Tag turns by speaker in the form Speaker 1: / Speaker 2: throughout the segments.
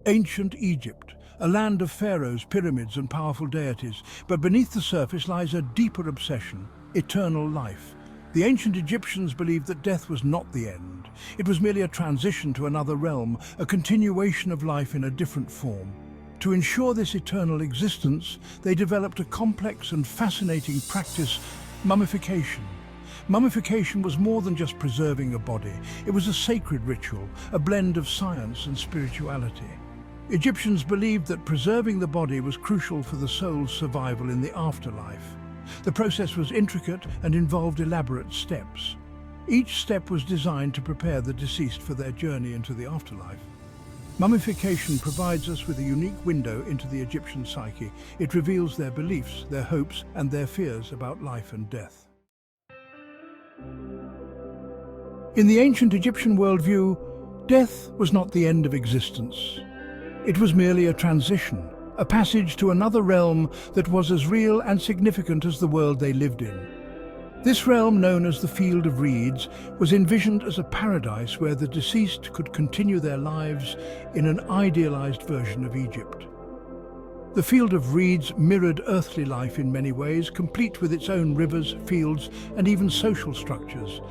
Speaker 1: Ancient Egypt, a land of pharaohs, pyramids and powerful deities, but beneath the surface lies a deeper obsession, eternal life. The ancient Egyptians believed that death was not the end. It was merely a transition to another realm, a continuation of life in a different form. To ensure this eternal existence, they developed a complex and fascinating practice, mummification. Mummification was more than just preserving a body. It was a sacred ritual, a blend of science and spirituality. Egyptians believed that preserving the body was crucial for the soul's survival in the afterlife. The process was intricate and involved elaborate steps. Each step was designed to prepare the deceased for their journey into the afterlife. Mummification provides us with a unique window into the Egyptian psyche. It reveals their beliefs, their hopes, and their fears about life and death. In the ancient Egyptian worldview, death was not the end of existence. It was merely a transition, a passage to another realm that was as real and significant as the world they lived in. This realm, known as the Field of Reeds, was envisioned as a paradise where the deceased could continue their lives in an idealized version of Egypt. The Field of Reeds mirrored earthly life in many ways, complete with its own rivers, fields, and even social structures.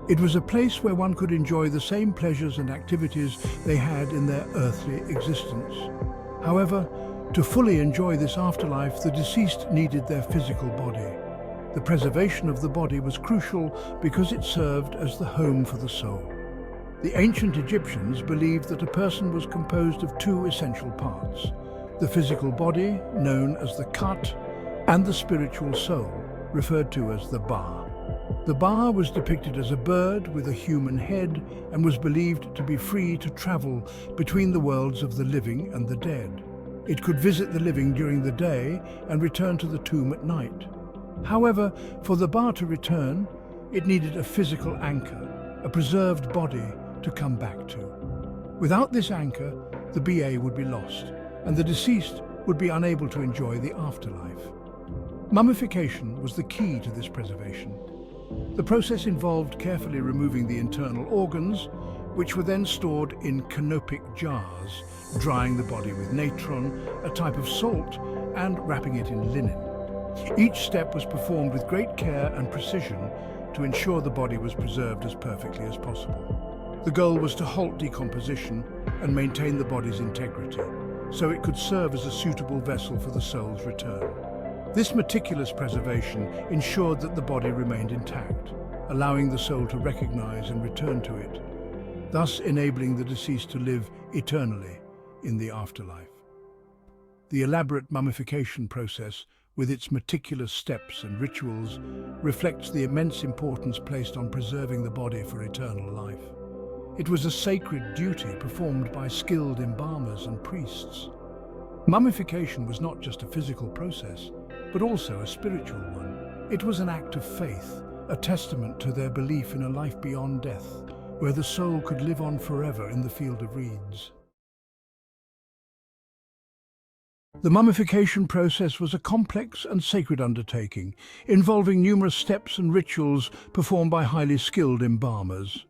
Speaker 1: It was a place where one could enjoy the same pleasures and activities they had in their earthly existence. However, to fully enjoy this afterlife, the deceased needed their physical body. The preservation of the body was crucial because it served as the home for the soul. The ancient Egyptians believed that a person was composed of two essential parts: the physical body, known as the Khat, and the spiritual soul, referred to as the Ba. The Ba was depicted as a bird with a human head and was believed to be free to travel between the worlds of the living and the dead. It could visit the living during the day and return to the tomb at night. However, for the Ba to return, it needed a physical anchor, a preserved body to come back to. Without this anchor, the Ba would be lost, and the deceased would be unable to enjoy the afterlife. Mummification was the key to this preservation. The process involved carefully removing the internal organs, which were then stored in canopic jars, drying the body with natron, a type of salt, and wrapping it in linen. Each step was performed with great care and precision to ensure the body was preserved as perfectly as possible. The goal was to halt decomposition and maintain the body's integrity, so it could serve as a suitable vessel for the soul's return. This meticulous preservation ensured that the body remained intact, allowing the soul to recognize and return to it, thus enabling the deceased to live eternally in the afterlife. The elaborate mummification process, with its meticulous steps and rituals, reflects the immense importance placed on preserving the body for eternal life. It was a sacred duty performed by skilled embalmers and priests. Mummification was not just a physical process, but also a spiritual one. It was an act of faith, a testament to their belief in a life beyond death, where the soul could live on forever in the Field of Reeds. The mummification process was a complex and sacred undertaking, involving numerous steps and rituals performed by highly skilled embalmers.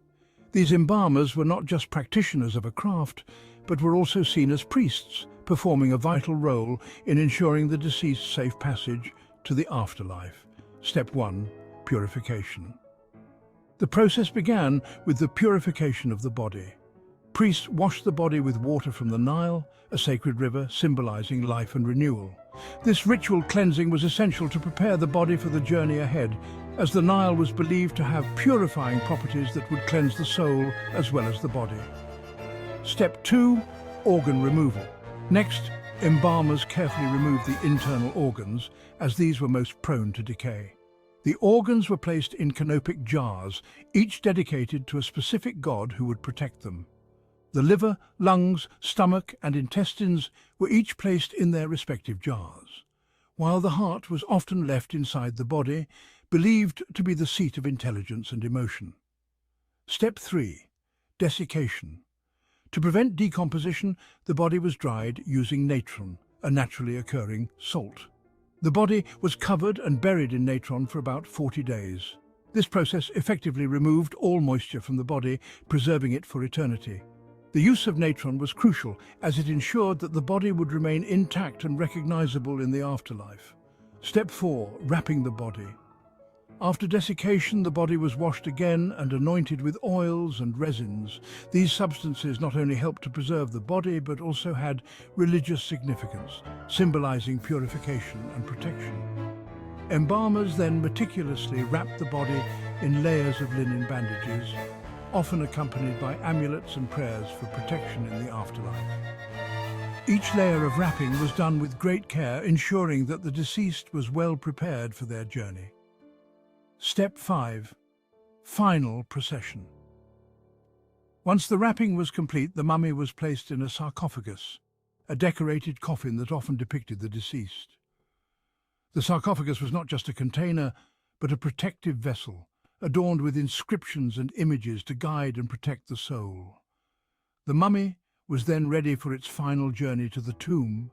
Speaker 1: These embalmers were not just practitioners of a craft, but were also seen as priests, performing a vital role in ensuring the deceased's safe passage to the afterlife. Step 1. Purification. The process began with the purification of the body. Priests washed the body with water from the Nile, a sacred river symbolizing life and renewal. This ritual cleansing was essential to prepare the body for the journey ahead, as the Nile was believed to have purifying properties that would cleanse the soul as well as the body. Step 2. Organ removal. Next, embalmers carefully removed the internal organs, as these were most prone to decay. The organs were placed in canopic jars, each dedicated to a specific god who would protect them. The liver, lungs, stomach, and intestines were each placed in their respective jars, while the heart was often left inside the body, believed to be the seat of intelligence and emotion. Step 3. Desiccation. To prevent decomposition, the body was dried using natron, a naturally occurring salt. The body was covered and buried in natron for about 40 days. This process effectively removed all moisture from the body, preserving it for eternity. The use of natron was crucial as it ensured that the body would remain intact and recognizable in the afterlife. Step 4. Wrapping the body. After desiccation, the body was washed again and anointed with oils and resins. These substances not only helped to preserve the body, but also had religious significance, symbolizing purification and protection. Embalmers then meticulously wrapped the body in layers of linen bandages, often accompanied by amulets and prayers for protection in the afterlife. Each layer of wrapping was done with great care, ensuring that the deceased was well prepared for their journey. Step 5. Final procession. Once the wrapping was complete, the mummy was placed in a sarcophagus, a decorated coffin that often depicted the deceased. The sarcophagus was not just a container, but a protective vessel, adorned with inscriptions and images to guide and protect the soul. The mummy was then ready for its final journey to the tomb,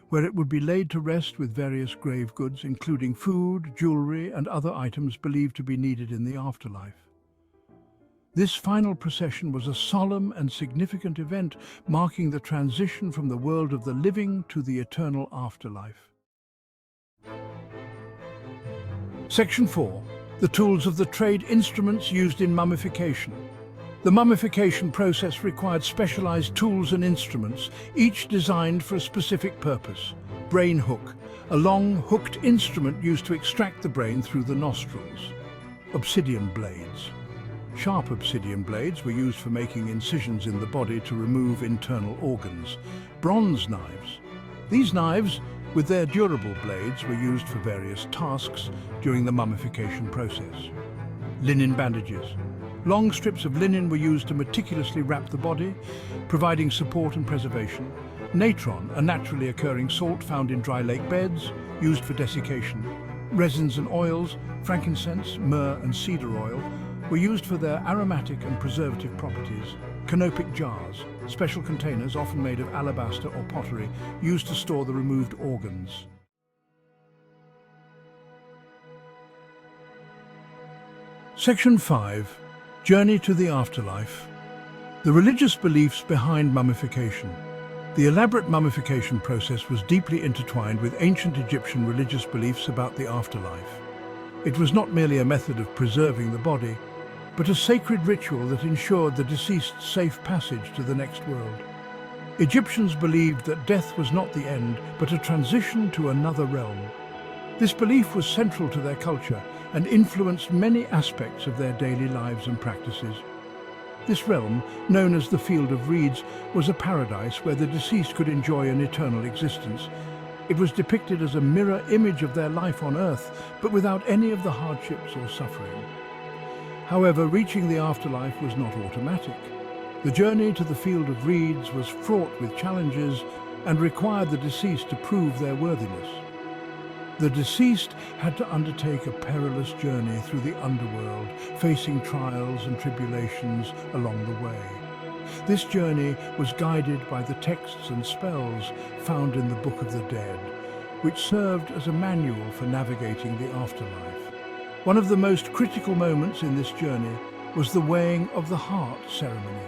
Speaker 1: where it would be laid to rest with various grave goods, including food, jewelry, and other items believed to be needed in the afterlife. This final procession was a solemn and significant event, marking the transition from the world of the living to the eternal afterlife. Section 4. The tools of the trade: instruments used in mummification. The mummification process required specialized tools and instruments, each designed for a specific purpose. Brain hook, a long, hooked instrument used to extract the brain through the nostrils. Obsidian blades. Sharp obsidian blades were used for making incisions in the body to remove internal organs. Bronze knives. These knives, with their durable blades, were used for various tasks during the mummification process. Linen bandages. Long strips of linen were used to meticulously wrap the body, providing support and preservation. Natron, a naturally occurring salt found in dry lake beds, used for desiccation. Resins and oils, frankincense, myrrh and cedar oil, were used for their aromatic and preservative properties. Canopic jars, special containers often made of alabaster or pottery, used to store the removed organs. Section 5. Journey to the afterlife. The religious beliefs behind mummification. The elaborate mummification process was deeply intertwined with ancient Egyptian religious beliefs about the afterlife. It was not merely a method of preserving the body, but a sacred ritual that ensured the deceased's safe passage to the next world. Egyptians believed that death was not the end, but a transition to another realm. This belief was central to their culture and influenced many aspects of their daily lives and practices. This realm, known as the Field of Reeds, was a paradise where the deceased could enjoy an eternal existence. It was depicted as a mirror image of their life on earth, but without any of the hardships or suffering. However, reaching the afterlife was not automatic. The journey to the Field of Reeds was fraught with challenges and required the deceased to prove their worthiness. The deceased had to undertake a perilous journey through the underworld, facing trials and tribulations along the way. This journey was guided by the texts and spells found in the Book of the Dead, which served as a manual for navigating the afterlife. One of the most critical moments in this journey was the weighing of the heart ceremony.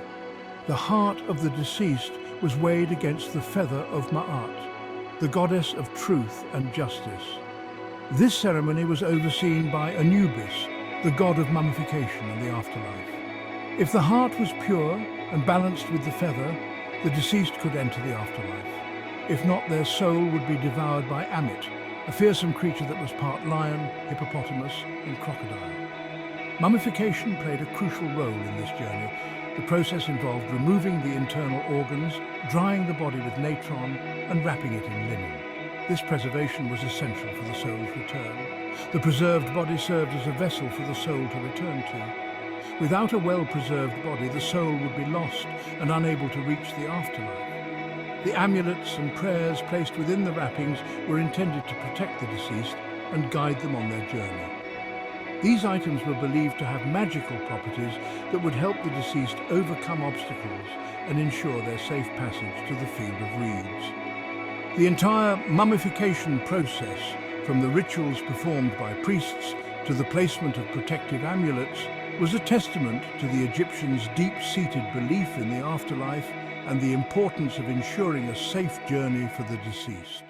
Speaker 1: The heart of the deceased was weighed against the feather of Ma'at, the goddess of truth and justice. This ceremony was overseen by Anubis, the god of mummification and the afterlife. If the heart was pure and balanced with the feather, the deceased could enter the afterlife. If not, their soul would be devoured by Amit, a fearsome creature that was part lion, hippopotamus, and crocodile. Mummification played a crucial role in this journey. The process involved removing the internal organs, drying the body with natron, and wrapping it in linen. This preservation was essential for the soul's return. The preserved body served as a vessel for the soul to return to. Without a well-preserved body, the soul would be lost and unable to reach the afterlife. The amulets and prayers placed within the wrappings were intended to protect the deceased and guide them on their journey. These items were believed to have magical properties that would help the deceased overcome obstacles and ensure their safe passage to the Field of Reeds. The entire mummification process, from the rituals performed by priests to the placement of protective amulets, was a testament to the Egyptians' deep-seated belief in the afterlife and the importance of ensuring a safe journey for the deceased.